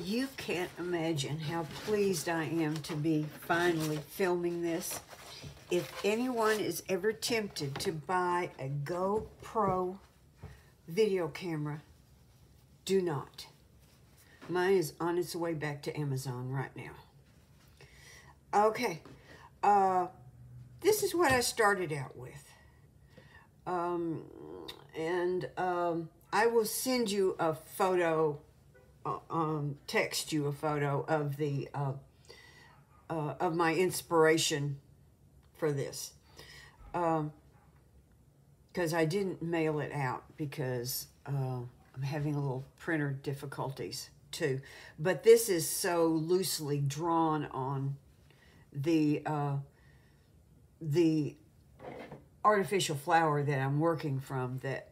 You can't imagine how pleased I am to be finally filming this. If anyone is ever tempted to buy a GoPro video camera, do not. Mine is on its way back to Amazon right now. Okay, this is what I started out with. I will send you a photo, text you a photo of the of my inspiration for this, because I didn't mail it out because I'm having a little printer difficulties too. But this is so loosely drawn on the artificial flower that I'm working from that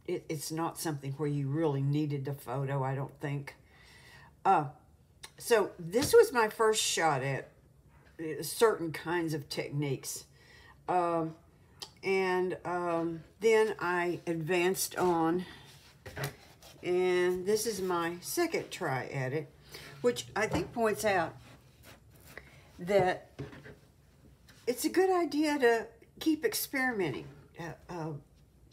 it's not something where you really needed the photo, I don't think. So this was my first shot at certain kinds of techniques. Then I advanced on, and this is my second try at it, which I think points out that it's a good idea to keep experimenting.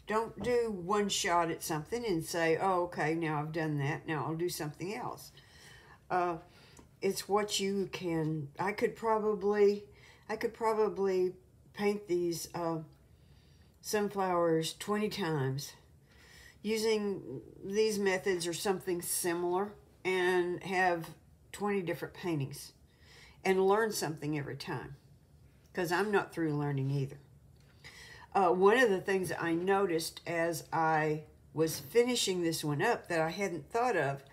Don't do one shot at something and say, oh, okay, now I've done that, now I'll do something else. It's what you can. I could probably paint these sunflowers 20 times using these methods or something similar and have 20 different paintings and learn something every time, because I'm not through learning either. One of the things that I noticed as I was finishing this one up that I hadn't thought of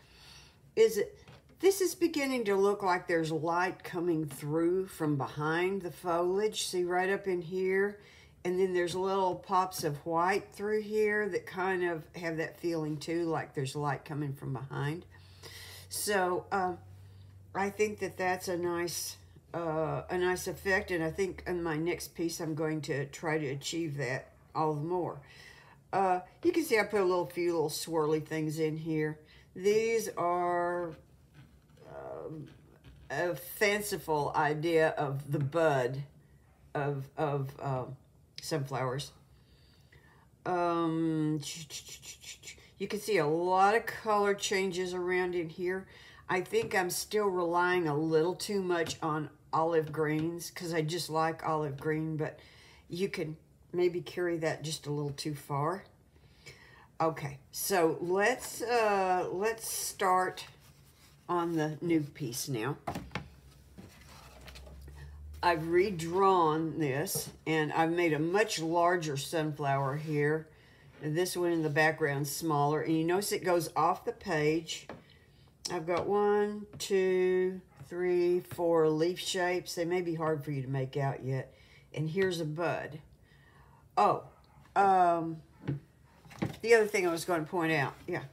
is that this is beginning to look like there's light coming through from behind the foliage. See, right up in here, and then there's little pops of white through here that kind of have that feeling too, like there's light coming from behind. So I think that that's a nice effect, and I think in my next piece I'm going to try to achieve that all the more. You can see I put a few little swirly things in here. These are a fanciful idea of the bud of sunflowers. You can see a lot of color changes around in here. I think I'm still relying a little too much on olive greens because I just like olive green, but you can maybe carry that just a little too far. Okay, so let's start on the new piece now. I've redrawn this, and I've made a much larger sunflower here. This one in the background's smaller, and you notice it goes off the page. I've got 1, 2, 3, 4 leaf shapes. They may be hard for you to make out yet. And here's a bud. Oh, the other thing I was going to point out, yeah.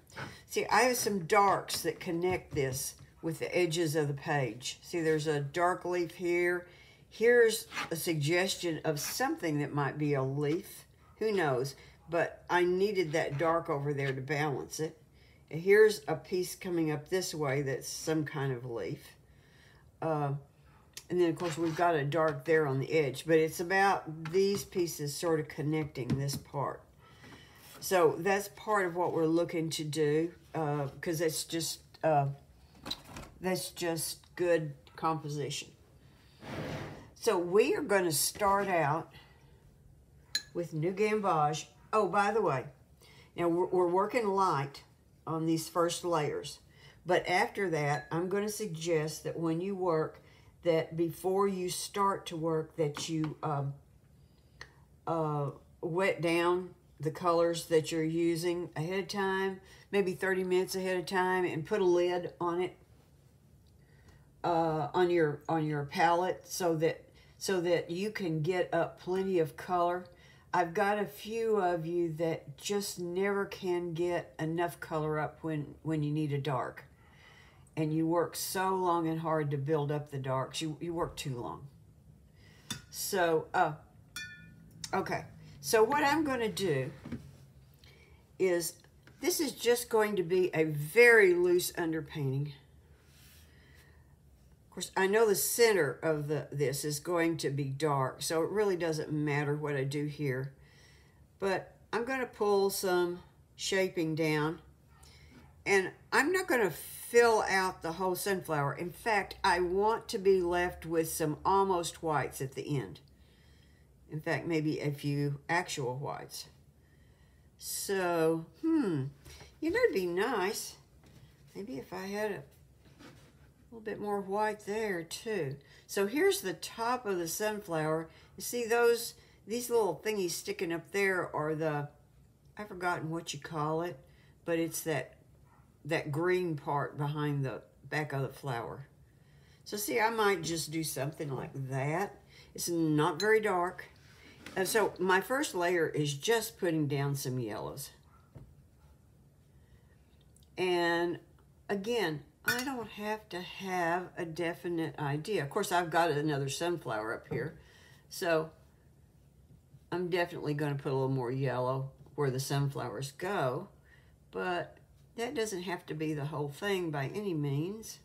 See, I have some darks that connect this with the edges of the page. See, there's a dark leaf here. Here's a suggestion of something that might be a leaf. Who knows? But I needed that dark over there to balance it. And here's a piece coming up this way that's some kind of leaf. And then, of course, we've got a dark there on the edge. But it's about these pieces sort of connecting this part. So that's part of what we're looking to do, because that's just good composition. So we are going to start out with New Gamboge. Oh, by the way, now we're working light on these first layers, but after that, I'm going to suggest that when you work, that before you start to work, that you wet down the colors that you're using ahead of time, maybe 30 minutes ahead of time, and put a lid on it, on your palette, so that you can get up plenty of color. I've got a few of you that just never can get enough color up when you need a dark, and you work so long and hard to build up the darks. You work too long. So okay. So what I'm going to do is, this is just going to be a very loose underpainting. course, I know the center of this is going to be dark, so it really doesn't matter what I do here. But I'm going to pull some shaping down, and I'm not going to fill out the whole sunflower. In fact, I want to be left with some almost whites at the end. In fact, maybe a few actual whites. So, you know, it'd be nice. Maybe if I had a little bit more white there too. So here's the top of the sunflower. You see these little thingies sticking up there are I've forgotten what you call it, but it's that green part behind the back of the flower. So see, I might just do something like that. It's not very dark. And so my first layer is just putting down some yellows. And again, I don't have to have a definite idea. Of course, I've got another sunflower up here, so I'm definitely going to put a little more yellow where the sunflowers go, but that doesn't have to be the whole thing by any means.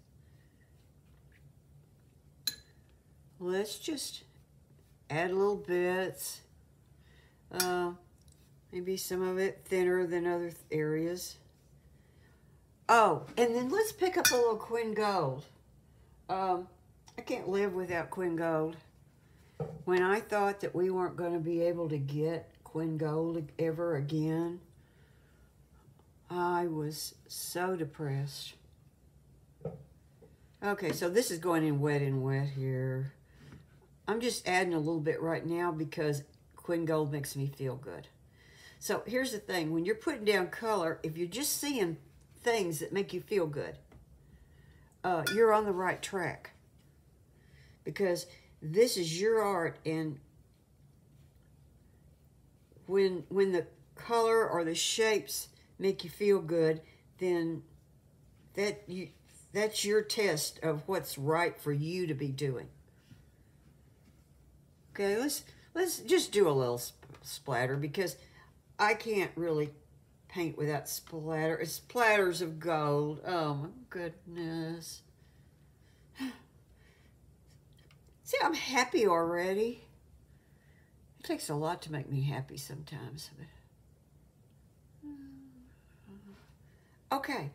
Let's just add little bits. Maybe some of it thinner than other areas. Oh, and then let's pick up a little Quinn Gold. I can't live without Quinn Gold. When I thought that we weren't going to be able to get Quinn Gold ever again, I was so depressed. Okay, so this is going in wet here. I'm just adding a little bit right now because Quinn Gold makes me feel good. So here's the thing. When you're putting down color, if you're just seeing things that make you feel good, you're on the right track. Because this is your art, and when the color or the shapes make you feel good, then that's your test of what's right for you to be doing. Okay, let's just do a little splatter, because I can't really paint without splatter. It's splatters of gold. Oh my goodness. See, I'm happy already. It takes a lot to make me happy sometimes. Okay,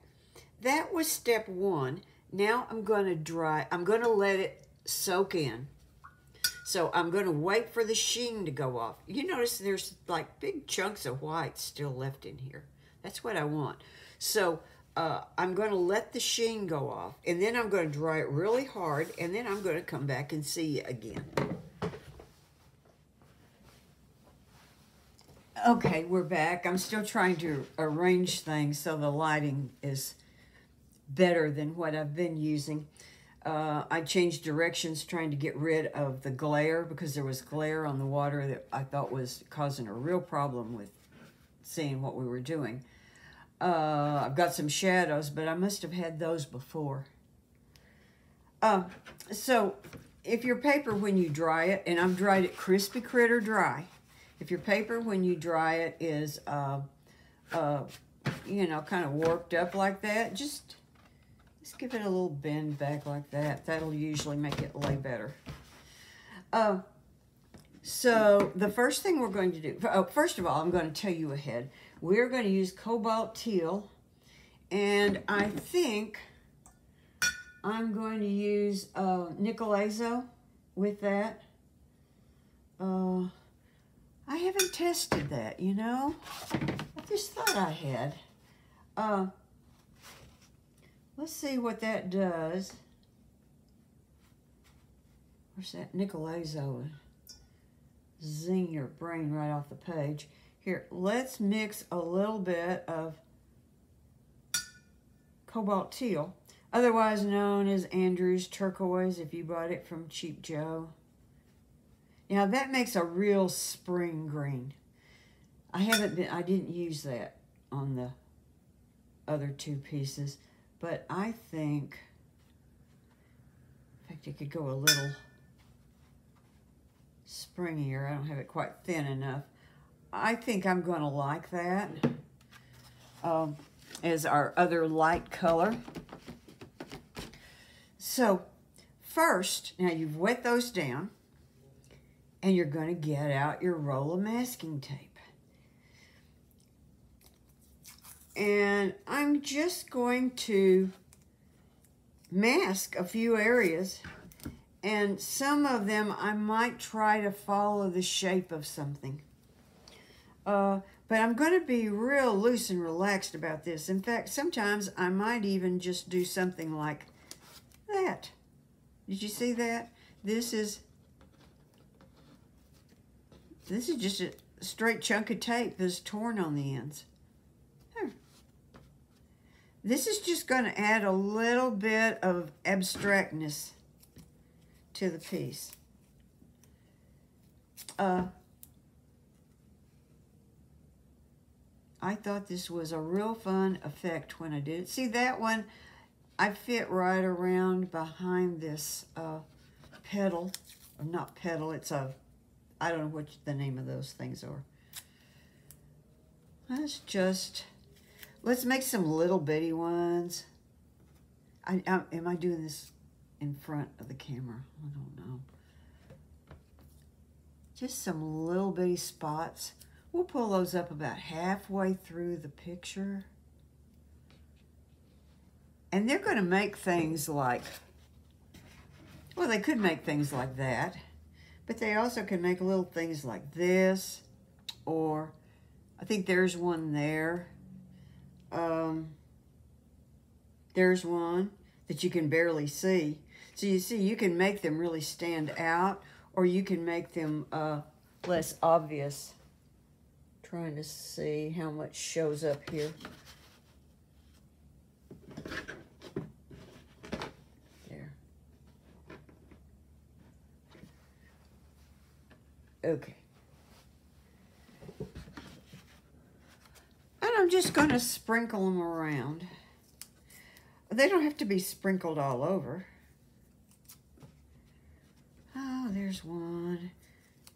that was step one. Now I'm going to let it soak in. So I'm going to wait for the sheen to go off. You notice there's like big chunks of white still left in here. That's what I want. So I'm going to let the sheen go off, and then I'm going to dry it really hard, and then I'm going to come back and see you again. Okay, we're back. I'm still trying to arrange things so the lighting is better than what I've been using. I changed directions trying to get rid of the glare, because there was glare on the water that I thought was causing a real problem with seeing what we were doing. I've got some shadows, but I must have had those before. So if your paper, when you dry it, and I've dried it crispy critter dry, if your paper when you dry it is, you know, kind of warped up like that, just give it a little bend back like that. That'll usually make it lay better. So the first thing we're going to do, first of all, I'm going to tell you ahead. We're going to use cobalt teal, and I think I'm going to use nickel azo with that. I haven't tested that, you know. I just thought I had. Let's see what that does. Where's that nickel azo? Zing your brain right off the page. Here, let's mix a little bit of cobalt teal, otherwise known as Andrews turquoise if you bought it from Cheap Joe. Now that makes a real spring green. I didn't use that on the other two pieces, but I think, in fact, it could go a little springier. I don't have it quite thin enough. I think I'm going to like that as our other light color. So first, now you've wet those down, and you're going to get out your roll of masking tape. And I'm just going to mask a few areas, and some of them I might try to follow the shape of something. But I'm going to be real loose and relaxed about this. In fact, sometimes I might even just do something like that. Did you see that? This is just a straight chunk of tape that's torn on the ends. There. This is just going to add a little bit of abstractness to the piece. I thought this was a real fun effect when I did it. See that one? I fit right around behind this pedal. Or not pedal, it's a, I don't know what the name of those things are. Let's make some little bitty ones. Am I doing this in front of the camera? I don't know. Just some little bitty spots. We'll pull those up about halfway through the picture. And they're going to make things like, well, they could make things like that, but they also can make little things like this, or I think there's one there. There's one that you can barely see. So you see, you can make them really stand out, or you can make them less obvious. Trying to see how much shows up here. There. Okay. And I'm just going to sprinkle them around. They don't have to be sprinkled all over. Oh, there's one.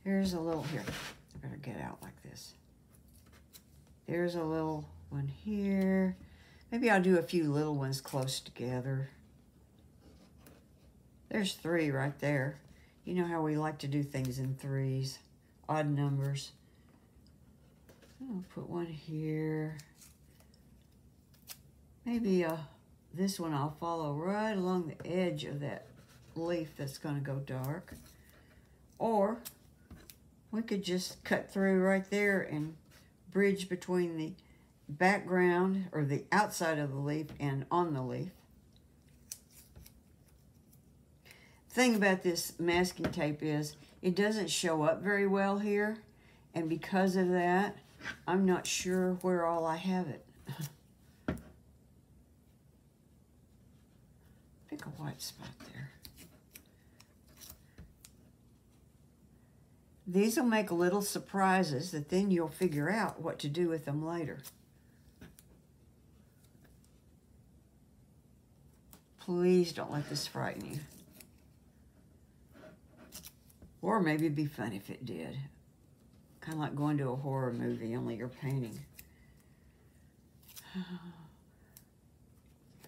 Here's a little, here. I better get out like this. There's a little one here. Maybe I'll do a few little ones close together. There's 3 right there. You know how we like to do things in 3s, odd numbers. I'll put one here. Maybe this one I'll follow right along the edge of that leaf that's going to go dark. Or we could just cut through right there and bridge between the background or the outside of the leaf and on the leaf. The thing about this masking tape is it doesn't show up very well here, and because of that, I'm not sure where all I have it. Pick a white spot there. These will make little surprises that then you'll figure out what to do with them later. Please don't let this frighten you. Or maybe it'd be fun if it did. Kind of like going to a horror movie, only you're painting.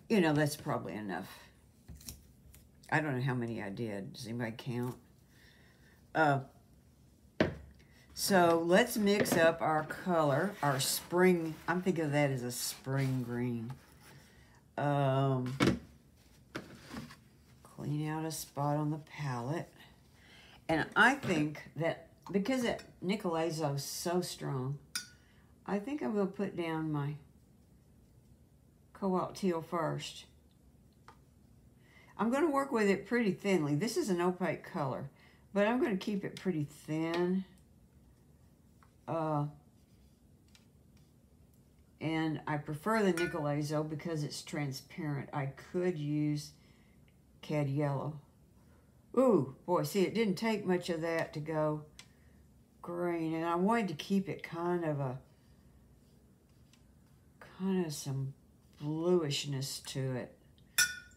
You know, that's probably enough. I don't know how many I did. Does anybody count? So let's mix up our color, our spring. I'm thinking of that as a spring green. Clean out a spot on the palette. And I think that because that nickel azo is so strong, I think I'm going to put down my cobalt teal first. I'm going to work with it pretty thinly. This is an opaque color, but I'm going to keep it pretty thin. And I prefer the nickel azo because it's transparent. I could use cad yellow. Ooh, boy, see, it didn't take much of that to go green, and I wanted to keep it kind of some bluishness to it.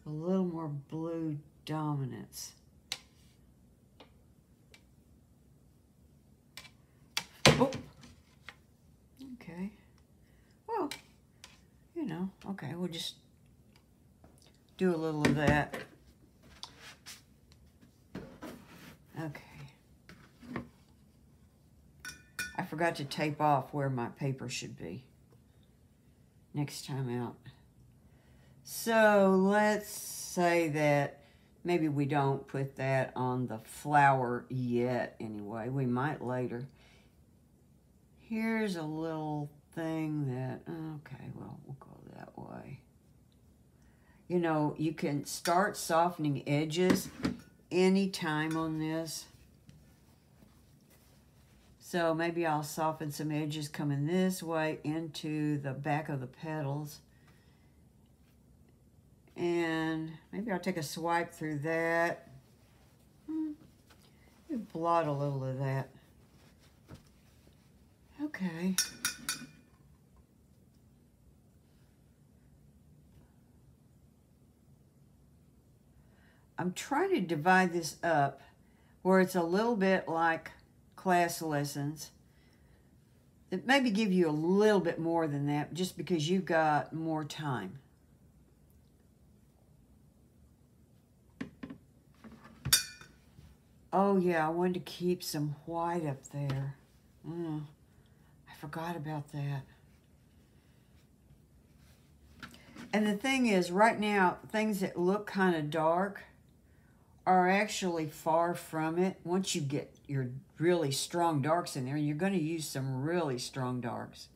A little more blue dominance. Oh. Okay. Well, you know, okay, we'll just do a little of that. forgot to tape off where my paper should be next time out. So let's say that maybe we don't put that on the flower yet anyway. We might later. Here's a little thing that, okay, well, we'll go that way. You know, you can start softening edges anytime on this. So maybe I'll soften some edges coming this way into the back of the petals. And maybe I'll take a swipe through that. Blot a little of that. Okay. I'm trying to divide this up where it's a little bit like class lessons. It maybe give you a little bit more than that just because you've got more time. Oh yeah, I wanted to keep some white up there. I forgot about that. And the thing is, right now, things that look kind of dark are actually far from it. Once you get your really strong darks in there, you're going to use some really strong darks.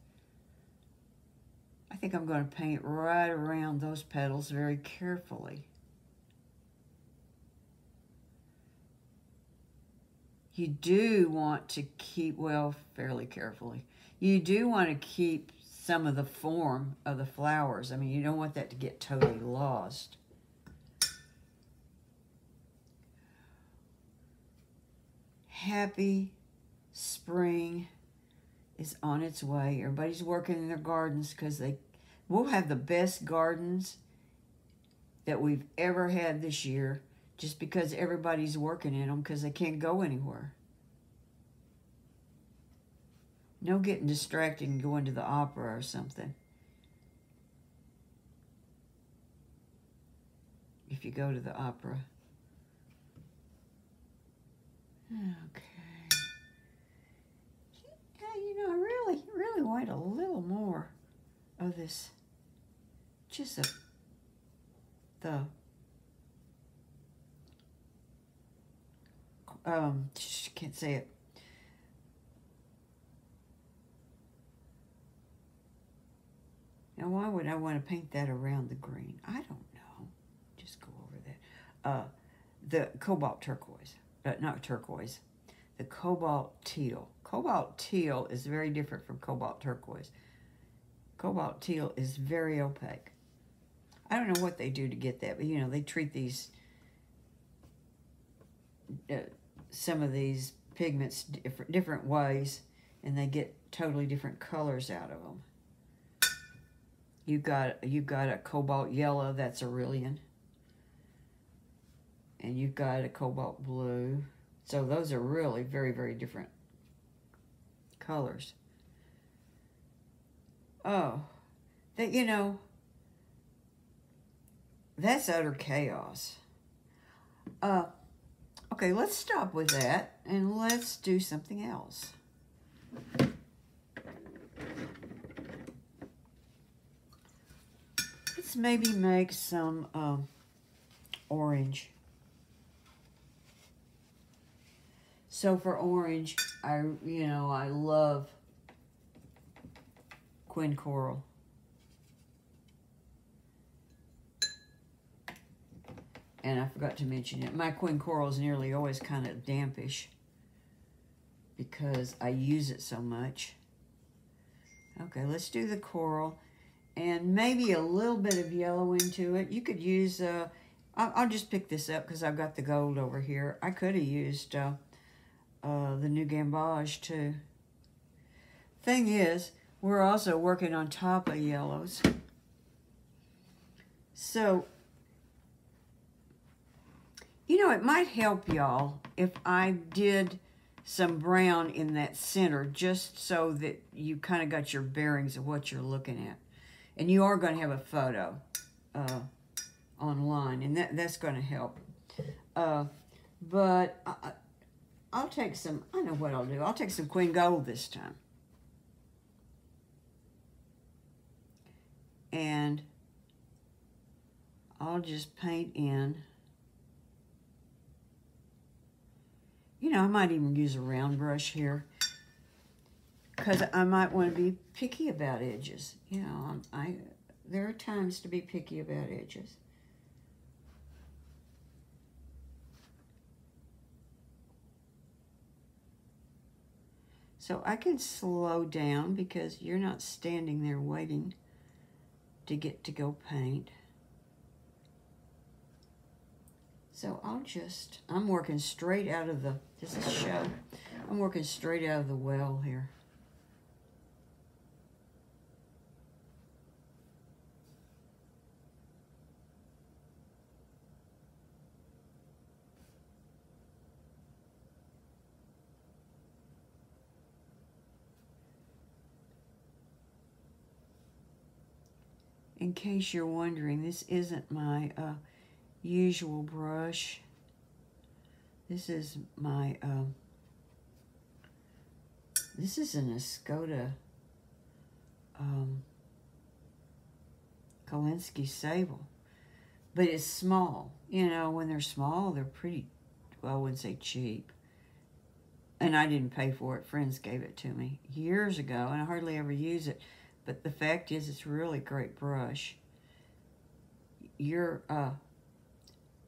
I think I'm going to paint right around those petals very carefully. You do want to keep, well, fairly carefully. You do want to keep some of the form of the flowers. I mean, you don't want that to get totally lost. Happy spring is on its way. Everybody's working in their gardens because we'll have the best gardens that we've ever had this year just because everybody's working in them because they can't go anywhere. No getting distracted and going to the opera or something. If you go to the opera. Okay. Yeah, you know, I really want a little more of this. Just can't say it. Now, why would I want to paint that around the green? I don't know. Just go over that. The cobalt turquoise. Not turquoise. The cobalt teal. Cobalt teal is very different from cobalt turquoise. Cobalt teal is very opaque. I don't know what they do to get that, but, you know, they treat these, some of these pigments different ways, and they get totally different colors out of them. You've got a cobalt yellow, that's Aurelian. And you've got a cobalt blue. So those are really very, very different colors. Oh, that, you know, that's utter chaos. Okay, let's stop with that and let's do something else. Let's maybe make some orange. So for orange, I love Quin Coral. And I forgot to mention it. My Quin Coral is nearly always kind of dampish because I use it so much. Okay, let's do the coral. And maybe a little bit of yellow into it. You could use, I'll just pick this up because I've got the gold over here. I could have used the new Gamboge too. Thing is, we're also working on top of yellows. So, you know, it might help y'all if I did some brown in that center just so that you kind of got your bearings of what you're looking at. And you are going to have a photo online, and that's going to help. But I'll take some, I know what I'll do. I'll take some Quin Gold this time. and I'll just paint in. You know, I might even use a round brush here because I might want to be picky about edges. You know, there are times to be picky about edges. So I can slow down because you're not standing there waiting to get to go paint. So I'm working straight out of this is show. I'm working straight out of the well here. In case you're wondering, this isn't my usual brush. This is my, this is an Escoda Kolinsky Sable, but it's small. You know, when they're small, they're pretty, well, I wouldn't say cheap. And I didn't pay for it. Friends gave it to me years ago, and I hardly ever use it. But the fact is, it's a really great brush. Your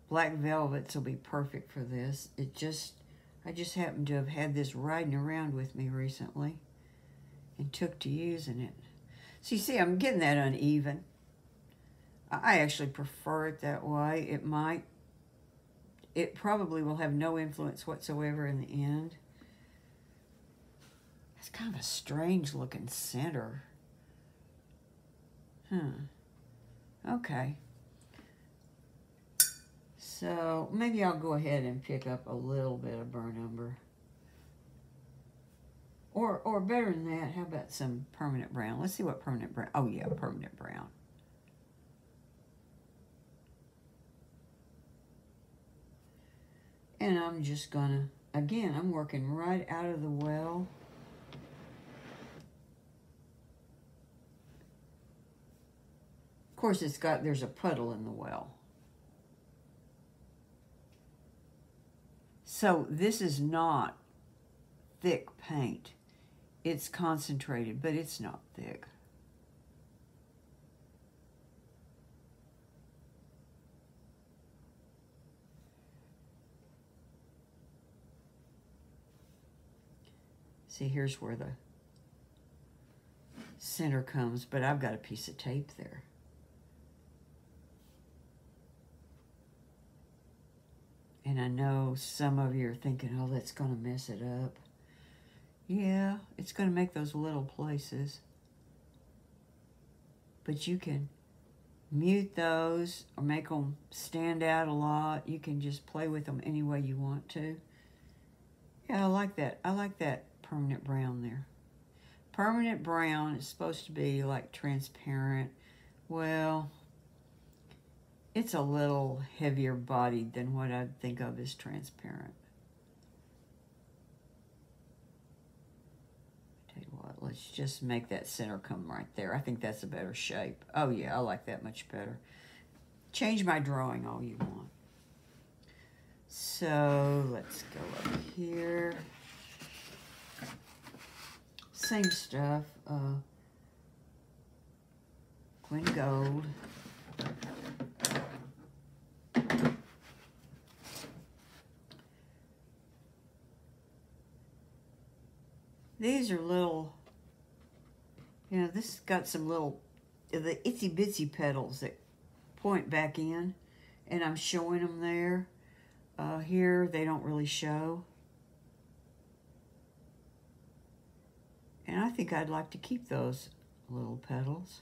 black velvets will be perfect for this. I just happen to have had this riding around with me recently and took to using it. So you see, I'm getting that uneven. I actually prefer it that way. It probably will have no influence whatsoever in the end. It's kind of a strange looking center. Okay. So maybe I'll go ahead and pick up a little bit of burnt umber. Or better than that, how about some permanent brown? Let's see what permanent brown, oh yeah, permanent brown. And I'm just gonna, again, I'm working right out of the well. Of course, there's a puddle in the well. So this is not thick paint. It's concentrated, but it's not thick. See, here's where the center comes, but I've got a piece of tape there. And I know some of you are thinking, oh, that's going to mess it up. Yeah, it's going to make those little places. But you can mute those or make them stand out a lot. You can just play with them any way you want to. Yeah, I like that. I like that permanent brown there. Permanent brown is supposed to be like transparent. Well, it's a little heavier bodied than what I'd think of as transparent. Tell you what, let's just make that center come right there. I think that's a better shape. Oh yeah, I like that much better. Change my drawing all you want. So let's go up here. Same stuff. Quinn Gold. These are little, you know, this has got some little, the itsy bitsy petals that point back in, and I'm showing them there. Here, they don't really show. And I think I'd like to keep those little petals.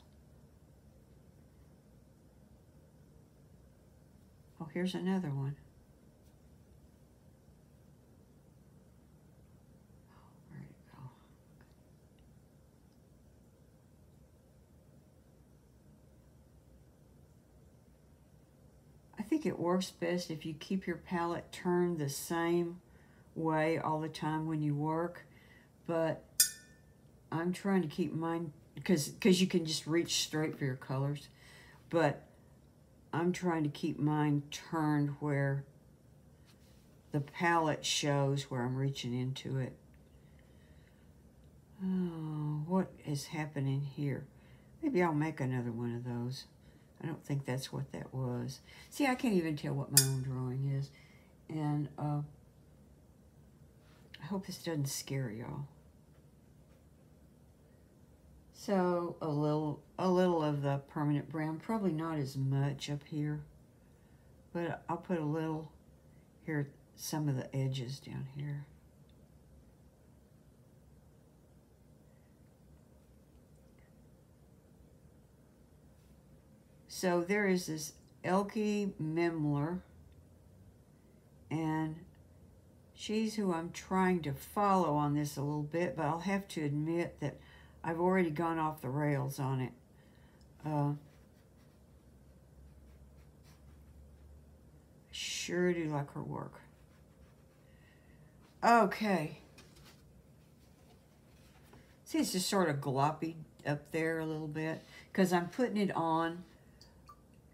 Oh, here's another one. Where'd it go? I think it works best if you keep your palette turned the same way all the time when you work, but I'm trying to keep mine because you can just reach straight for your colors. But I'm trying to keep mine turned where the palette shows where I'm reaching into it. Oh, what is happening here? Maybe I'll make another one of those. I don't think that's what that was. See, I can't even tell what my own drawing is. And I hope this doesn't scare y'all. So a little of the permanent brown, probably not as much up here, but I'll put a little here, some of the edges down here. So there is this Elke Memler, and she's who I'm trying to follow on this a little bit, but I'll have to admit that I've already gone off the rails on it. I sure do like her work. Okay. See, it's just sort of gloppy up there a little bit because I'm putting it on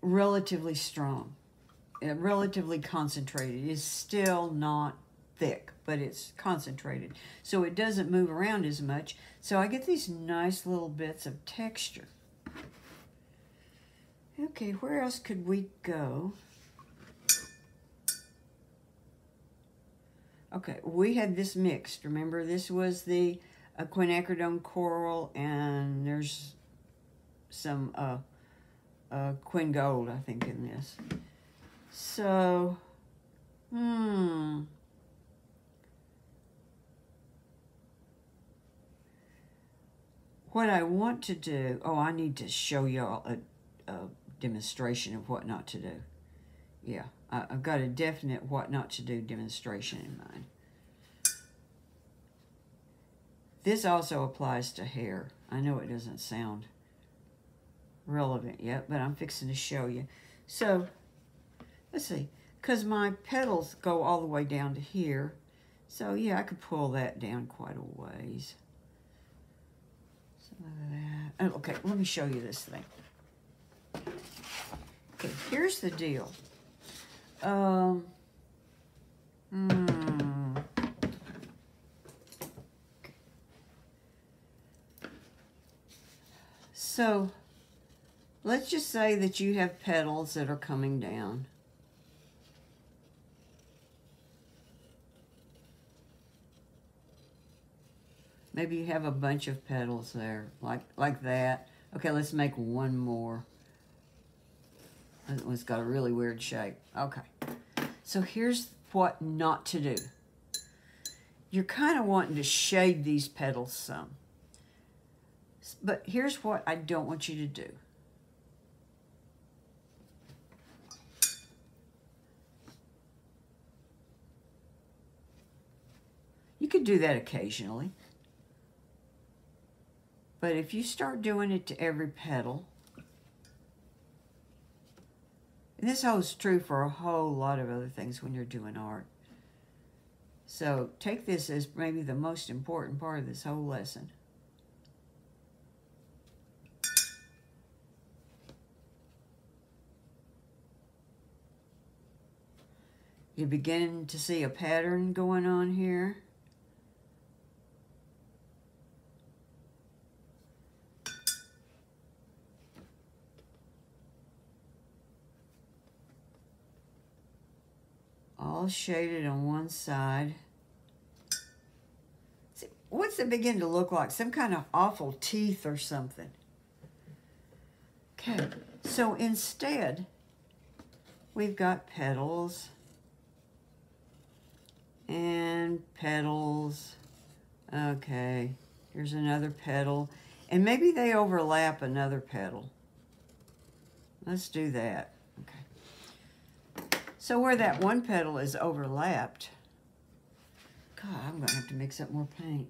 relatively strong, relatively concentrated. It's still not thick, but it's concentrated, so it doesn't move around as much, so I get these nice little bits of texture. Okay, where else could we go? Okay, we had this mixed. Remember, this was the quinacridone coral, and there's some quin gold, I think, in this. So, what I want to do, I need to show y'all a demonstration of what not to do. Yeah, I've got a definite what not to do demonstration in mind. This also applies to hair. I know it doesn't sound relevant yet, but I'm fixing to show you. So, let's see, because my petals go all the way down to here, so yeah, I could pull that down quite a ways. Some of that. Oh, okay, let me show you this thing. Okay, here's the deal. So, let's just say that you have petals that are coming down. Maybe you have a bunch of petals there, like that. Okay, let's make one more. That one's got a really weird shape. Okay, so here's what not to do. You're kind of wanting to shade these petals some. But here's what I don't want you to do. You could do that occasionally. But if you start doing it to every petal, and this holds true for a whole lot of other things when you're doing art. So take this as maybe the most important part of this whole lesson. You're beginning to see a pattern going on here. All shaded on one side. See, what's it begin to look like? Some kind of awful teeth or something. Okay, so instead, we've got petals and petals. Okay, here's another petal. And maybe they overlap another petal. Let's do that. Okay. So where that one petal is overlapped, God, I'm going to have to mix up more paint.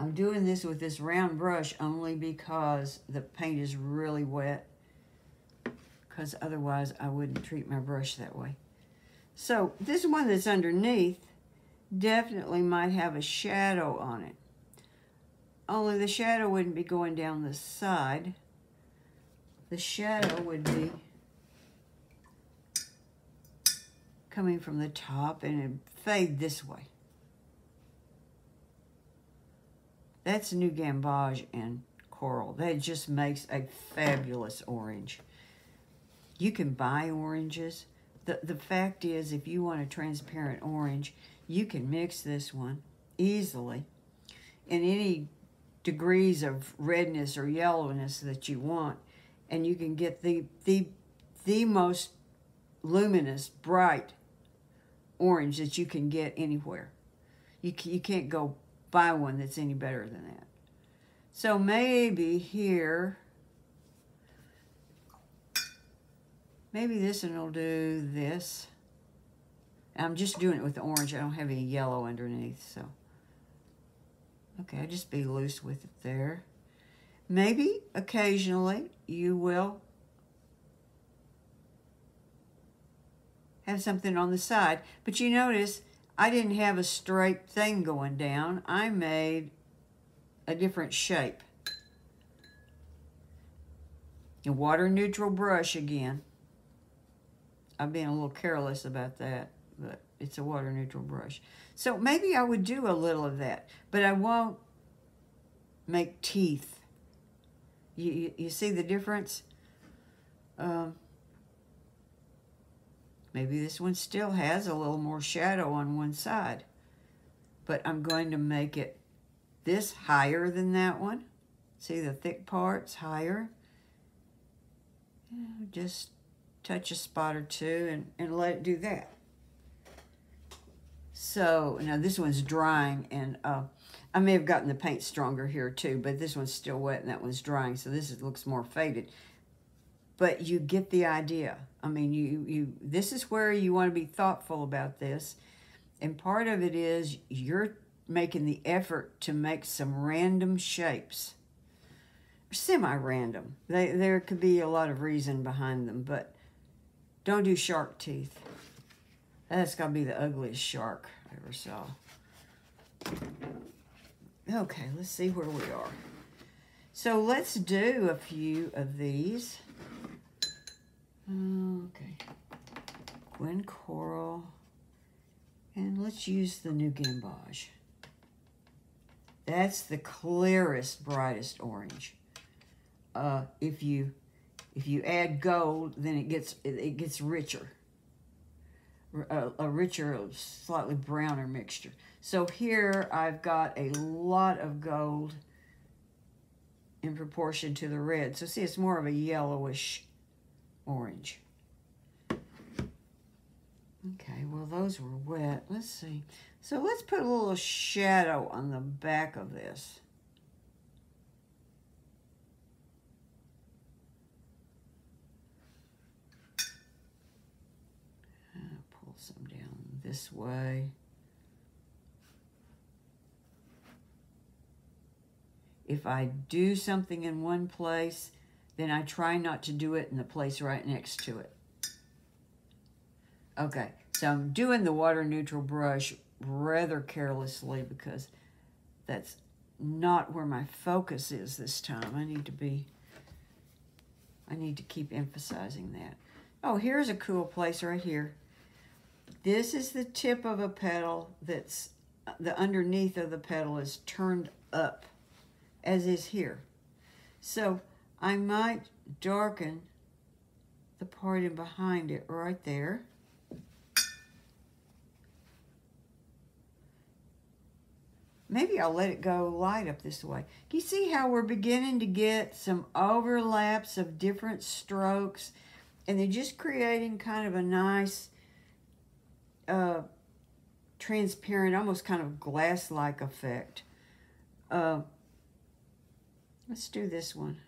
I'm doing this with this round brush only because the paint is really wet, because otherwise I wouldn't treat my brush that way. So this one that's underneath definitely might have a shadow on it. Only the shadow wouldn't be going down the side. The shadow would be coming from the top and it'd fade this way. That's New Gamboge and Coral. That just makes a fabulous orange. You can buy oranges. The fact is, if you want a transparent orange, you can mix this one easily in any degrees of redness or yellowness that you want, and you can get the most luminous, bright orange that you can get anywhere. You can't go buy one that's any better than that. So maybe here, maybe this one will do this. I'm just doing it with the orange. I don't have any yellow underneath, so. Okay, just be loose with it there. Maybe occasionally you will have something on the side, but you notice I didn't have a straight thing going down. I made a different shape. A water neutral brush again. I'm being a little careless about that, but it's a water neutral brush. So maybe I would do a little of that, but I won't make teeth. You see the difference? Maybe this one still has a little more shadow on one side, but I'm going to make it this higher than that one. See the thick parts higher? Just touch a spot or two and let it do that. So now this one's drying, and I may have gotten the paint stronger here too, but this one's still wet and that one's drying, so this looks more faded. But you get the idea. I mean, this is where you want to be thoughtful about this, and part of it is you're making the effort to make some random shapes. Semi-random. There could be a lot of reason behind them, but don't do shark teeth. That's got to be the ugliest shark I ever saw. Okay, let's see where we are. So let's do a few of these. Okay. Gwen Coral. And let's use the New Gamboge. That's the clearest, brightest orange. If you add gold, then it gets richer. A richer, slightly browner mixture. So here I've got a lot of gold in proportion to the red. So see, it's more of a yellowish orange. Okay, well those were wet. Let's see. So let's put a little shadow on the back of this. Pull some down this way. If I do something in one place, then I try not to do it in the place right next to it. Okay, so I'm doing the water neutral brush rather carelessly because that's not where my focus is this time. I need to keep emphasizing that. Oh, here's a cool place right here. This is the tip of a petal that's, the underneath of the petal is turned up, as is here. So I might darken the part in behind it right there. Maybe I'll let it go light up this way. Can you see how we're beginning to get some overlaps of different strokes? And they're just creating kind of a nice, transparent, almost kind of glass-like effect. Let's do this one.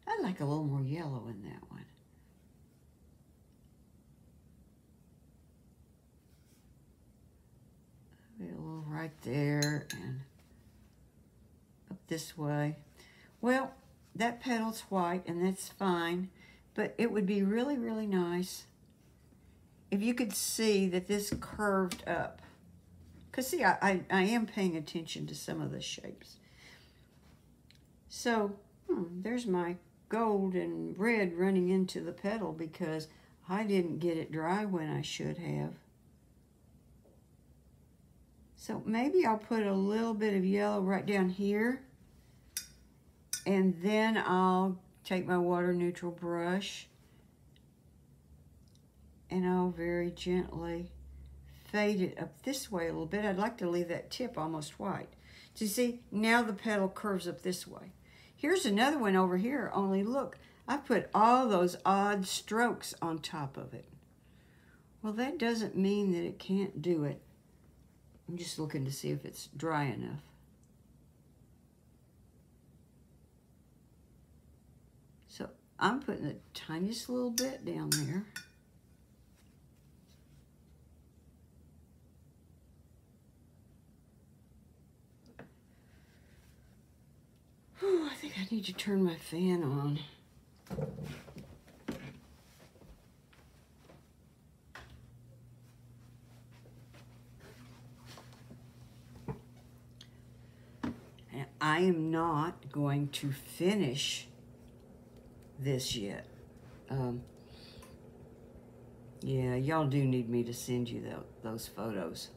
I'd like a little more yellow in that one. A little right there and up this way. Well, that petal's white and that's fine, But it would be really, really nice if you could see that this curved up. Because see, I am paying attention to some of the shapes. So, there's my gold and red running into the petal because I didn't get it dry when I should have. So maybe I'll put a little bit of yellow right down here. And then I'll take my water neutral brush and I'll very gently fade it up this way a little bit. I'd like to leave that tip almost white. So you see, now the petal curves up this way. Here's another one over here, only look, I put all those odd strokes on top of it. Well, that doesn't mean that it can't do it. I'm just looking to see if it's dry enough. So I'm putting the tiniest little bit down there. Whew, I think I need to turn my fan on. And I am not going to finish this yet. Yeah, y'all do need me to send you those photos.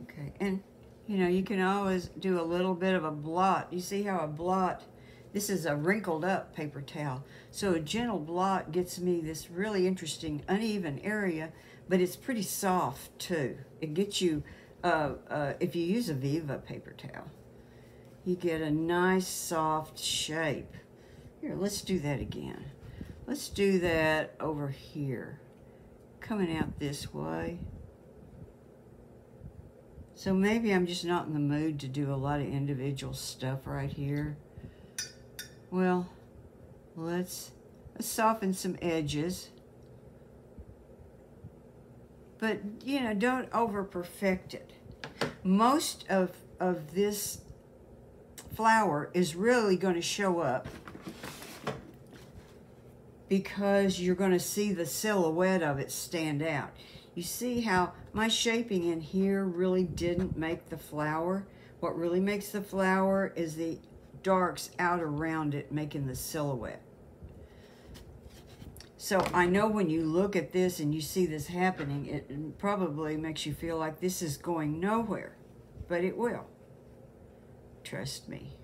Okay, and you know, you can always do a little bit of a blot. You see how a blot, this is a wrinkled up paper towel. So a gentle blot gets me this really interesting uneven area, but it's pretty soft too. It gets you, if you use a Viva paper towel, you get a nice soft shape. Here, let's do that again. Let's do that over here, coming out this way. So maybe I'm just not in the mood to do a lot of individual stuff right here. Well, let's soften some edges. But, you know, don't over perfect it. Most of this flower is really going to show up because you're going to see the silhouette of it stand out. You see how my shaping in here really didn't make the flower? What really makes the flower is the darks out around it making the silhouette. So I know when you look at this and you see this happening, it probably makes you feel like this is going nowhere, but it will. Trust me.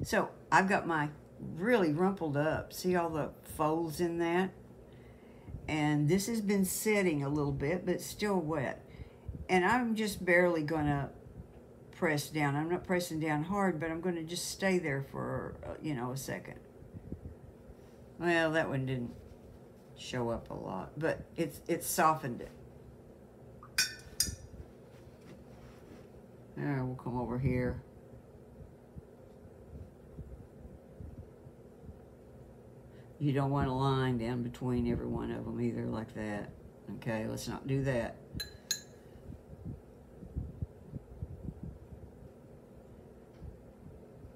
So I've got my really rumpled up. See all the folds in that? And this has been setting a little bit, but it's still wet. And I'm just barely going to press down. I'm not pressing down hard, but I'm going to just stay there for, you know, a second. Well, that one didn't show up a lot, but it's softened it. There, we'll come over here. You don't want a line down between every one of them either like that. Okay, let's not do that.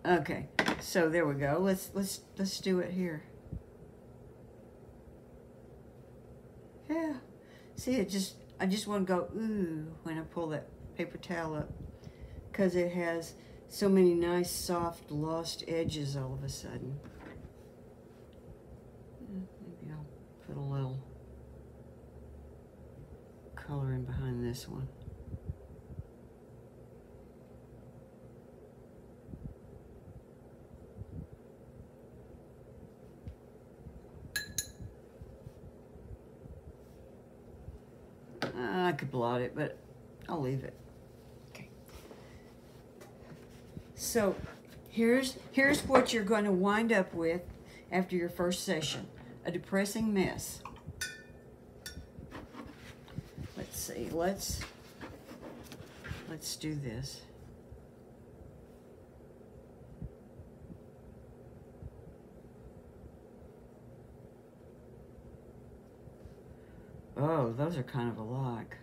Okay, so there we go. Let's do it here. Yeah. See, I just want to go ooh when I pull that paper towel up because it has so many nice soft lost edges all of a sudden. Maybe I'll put a little color in behind this one. I could blot it, but I'll leave it. Okay. So here's what you're going to wind up with after your first session. A depressing mess. Let's see. Let's do this. Oh, those are kind of alike.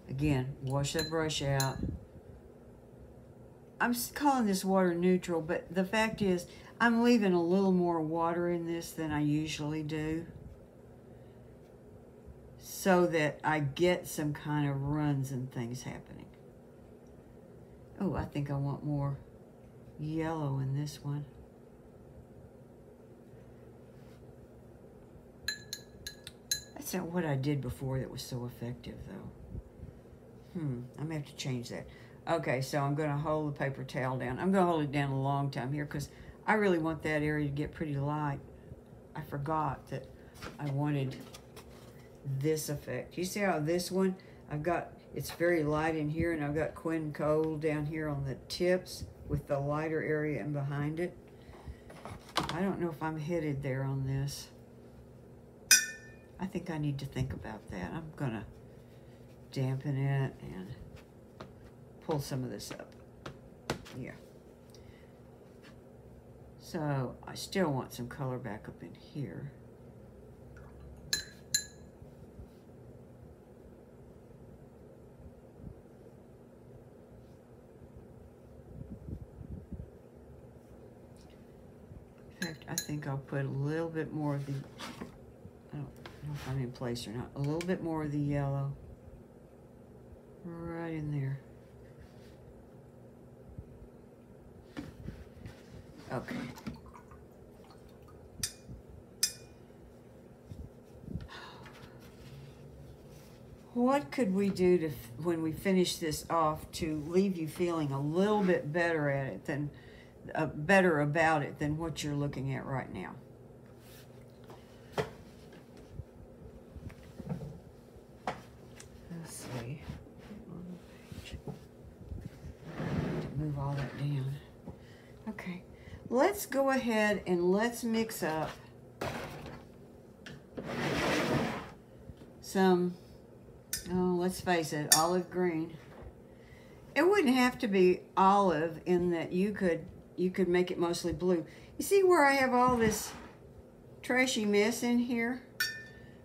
Again, wash that brush out. I'm calling this water neutral, but the fact is I'm leaving a little more water in this than I usually do, so that I get some kind of runs and things happening. Oh, I think I want more yellow in this one. That's not what I did before that was so effective, though. I'm gonna have to change that. Okay, so I'm gonna hold the paper towel down. I'm gonna hold it down a long time here because I really want that area to get pretty light. I forgot that I wanted this effect. You see how this one, it's very light in here, and I've got Quinn Cold down here on the tips with the lighter area in behind it. I don't know if I'm headed there on this. I think I need to think about that. I'm gonna dampen it and pull some of this up. Yeah. So I still want some color back up in here. In fact, I think I'll put a little bit more of the, I don't know if I'm in place or not, a little bit more of the yellow right in there. Okay. What could we do to, when we finish this off, to leave you feeling a little bit better at it than, better about it than what you're looking at right now? Let's see. On the page. Move all that down. Okay. Let's go ahead and let's mix up some, oh, let's face it, olive green. It wouldn't have to be olive in that you could make it mostly blue. You see where I have all this trashy mess in here?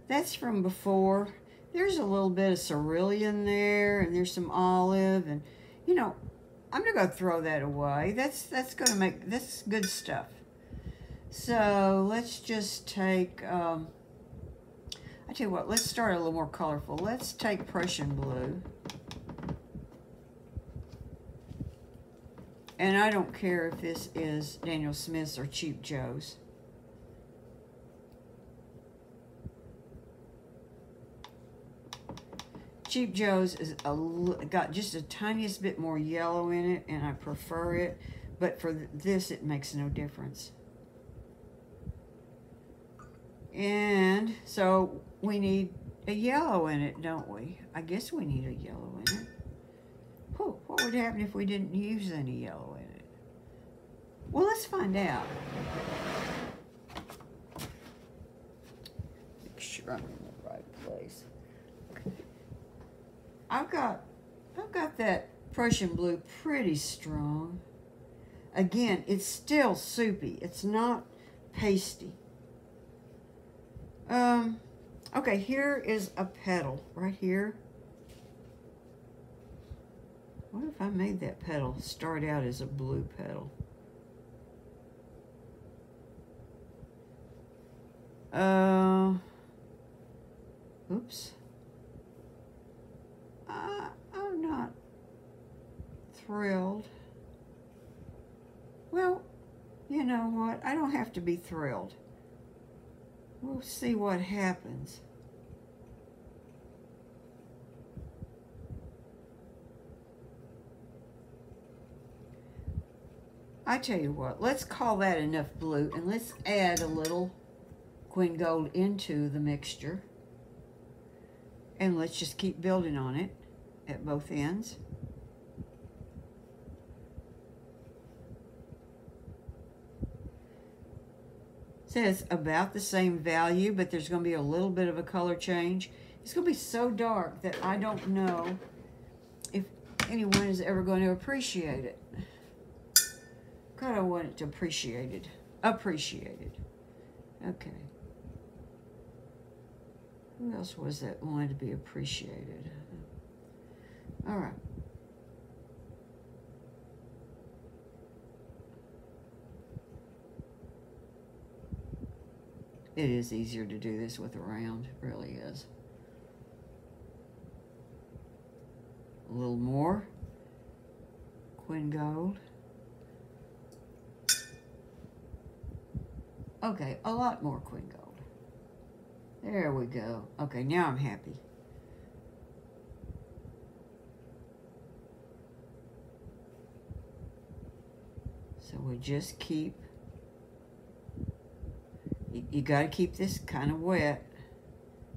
That's from before. There's a little bit of cerulean there, and there's some olive, and you know, I'm not gonna throw that away. That's good stuff. So let's just take, I tell you what, let's start a little more colorful. Let's take Prussian blue. And I don't care if this is Daniel Smith's or Cheap Joe's. Cheap Joe's is got just a tiniest bit more yellow in it, and I prefer it. But for this, it makes no difference. And so we need a yellow in it, don't we? I guess we need a yellow in it. Whew, what would happen if we didn't use any yellow in it? Well, let's find out. Make sure I'm in the right place. Okay. I've got that Prussian blue pretty strong. Again, it's still soupy. It's not pasty. Okay, here is a petal right here. What if I made that petal start out as a blue petal? Oops. I'm not thrilled. Well, you know what? I don't have to be thrilled. We'll see what happens. I tell you what, let's call that enough blue, and let's add a little Quinn Gold into the mixture. And let's just keep building on it at both ends. Says about the same value, but there's going to be a little bit of a color change. It's going to be so dark that I don't know if anyone is ever going to appreciate it. God, I want it to appreciated. Okay. Who else was that wanted to be appreciated? All right. It is easier to do this with a round. It really is. A little more. Quinn Gold. Okay, a lot more Quinn Gold. There we go. Okay, now I'm happy. So we just keep, you got to keep this kind of wet.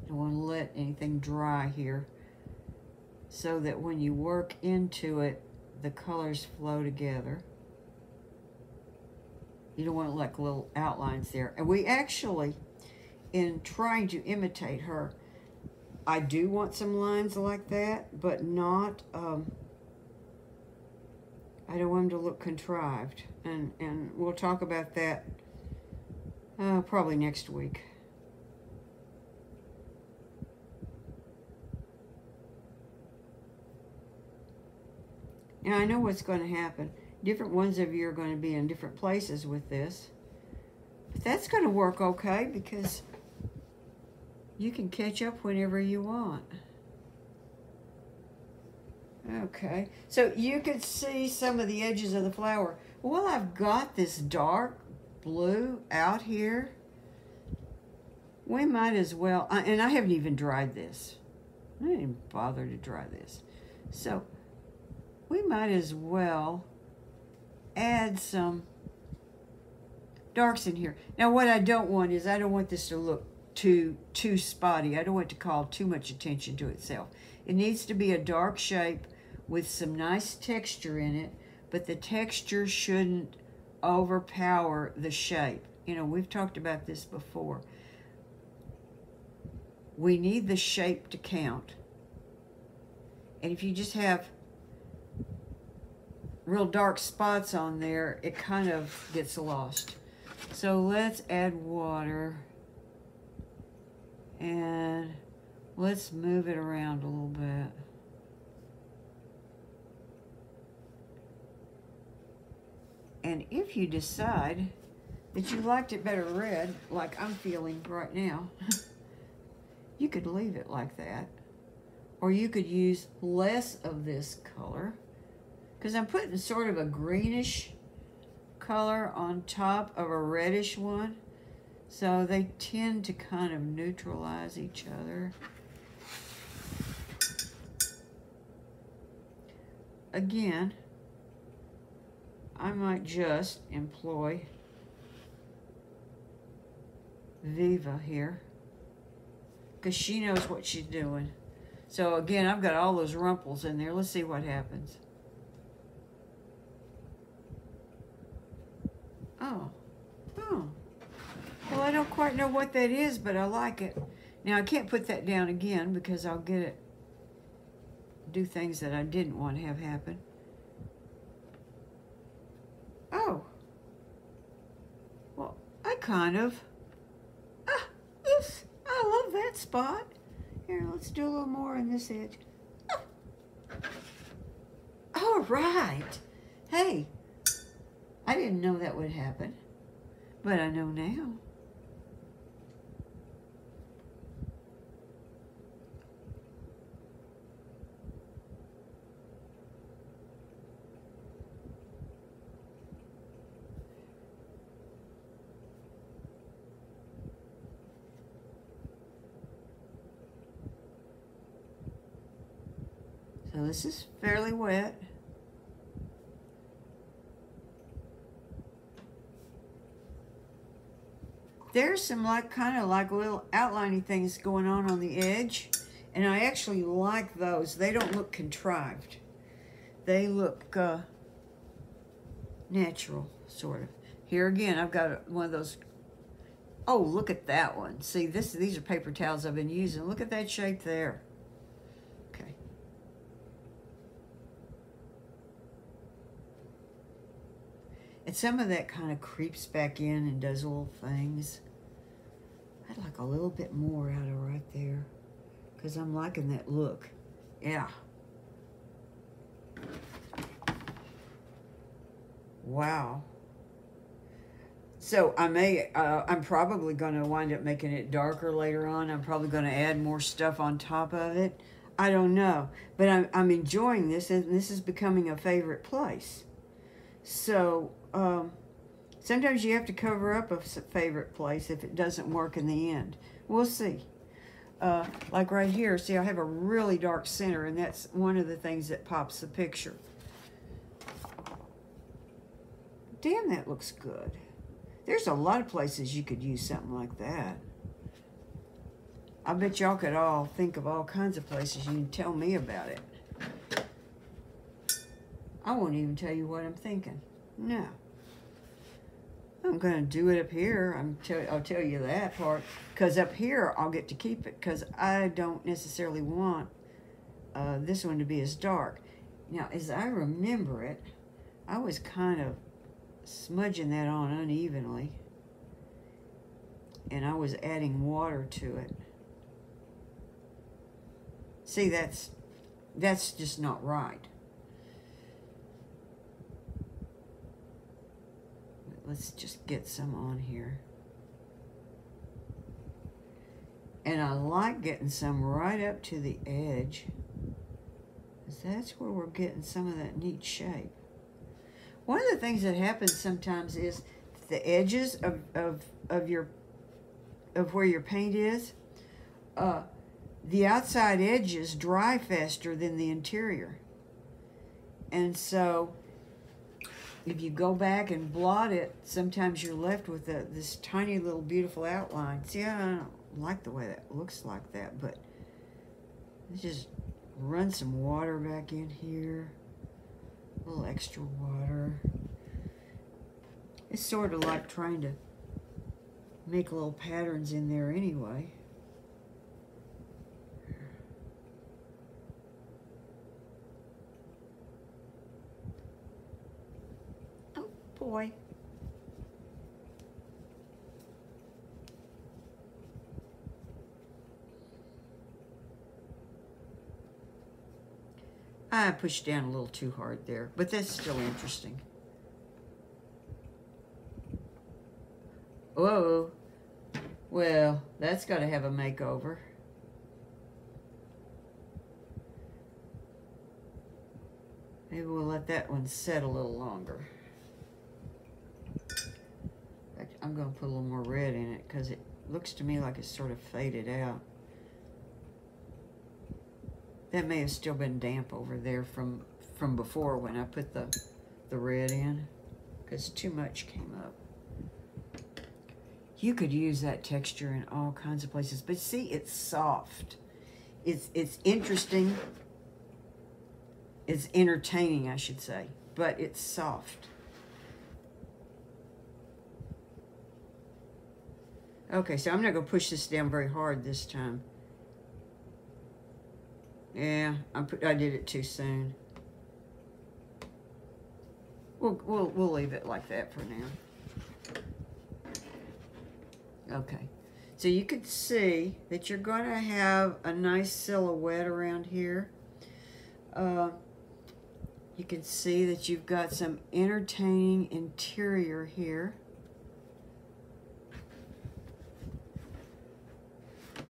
Don't want to let anything dry here, so that when you work into it, the colors flow together. You don't want to like little outlines there. And we actually, in trying to imitate her, I do want some lines like that, but not, I don't want them to look contrived. And we'll talk about that probably next week. Now I know what's going to happen. Different ones of you are going to be in different places with this. But that's going to work okay because you can catch up whenever you want. Okay, so you could see some of the edges of the flower. Well, I've got this dark blue out here. We might as well, and I haven't even dried this. I didn't even bother to dry this. So we might as well add some darks in here. Now what I don't want is, I don't want this to look too spotty. I don't want it to call too much attention to itself. It needs to be a dark shape with some nice texture in it, but the texture shouldn't overpower the shape. You know, we've talked about this before. We need the shape to count. And if you just have real dark spots on there, it kind of gets lost. So let's add water and let's move it around a little bit. And if you decide that you liked it better red, like I'm feeling right now, you could leave it like that. Or you could use less of this color, because I'm putting sort of a greenish color on top of a reddish one. So they tend to kind of neutralize each other. Again, I might just employ Viva here, because she knows what she's doing. So again, I've got all those rumples in there. Let's see what happens. Oh. Well, I don't quite know what that is, but I like it. Now, I can't put that down again because I'll get it, do things that I didn't want to have happen. Oh. Well, I kind of, oops, I love that spot. Here, let's do a little more on this edge. Oh. All right. Hey, I didn't know that would happen, but I know now. So this is fairly wet. There's some kind of like little outlining things going on the edge, and I actually like those. They don't look contrived. They look natural, sort of. Here again, I've got one of those. Oh, look at that one. See, these are paper towels I've been using. Look at that shape there. Okay. And some of that kind of creeps back in and does little things. I'd like a little bit more out of right there because I'm liking that look. Yeah. Wow. So I'm probably going to wind up making it darker later on. I'm probably going to add more stuff on top of it. I don't know. But I'm enjoying this, and this is becoming a favorite place. So sometimes you have to cover up a favorite place if it doesn't work in the end. We'll see. Like right here, see, I have a really dark center, and that's one of the things that pops the picture. Damn, that looks good. There's a lot of places you could use something like that. I bet y'all could all think of all kinds of places. You can tell me about it. I won't even tell you what I'm thinking. No. I'm going to do it up here. I'll tell you that part. Because up here, I'll get to keep it. Because I don't necessarily want this one to be as dark. Now, as I remember it, I was kind of smudging that on unevenly, and I was adding water to it. See, that's just not right. Let's just get some on here. And I like getting some right up to the edge, because that's where we're getting some of that neat shape. One of the things that happens sometimes is the edges of where your paint is, the outside edges dry faster than the interior. And so if you go back and blot it, sometimes you're left with this tiny little beautiful outline. See, I don't like the way that looks like that, but let's just run some water back in here. A little extra water. It's sort of like trying to make little patterns in there anyway. Oh boy. I pushed down a little too hard there, but that's still interesting. Whoa. Well, that's got to have a makeover. Maybe we'll let that one set a little longer. In fact, I'm going to put a little more red in it because it looks to me like it's sort of faded out. That may have still been damp over there from before when I put the red in, because too much came up. You could use that texture in all kinds of places, but see, it's soft. It's interesting. It's entertaining, I should say, but it's soft. Okay, so I'm not going to push this down very hard this time. Yeah, I did it too soon. We'll leave it like that for now. Okay, so you can see that you're going to have a nice silhouette around here. You can see that you've got some entertaining interior here.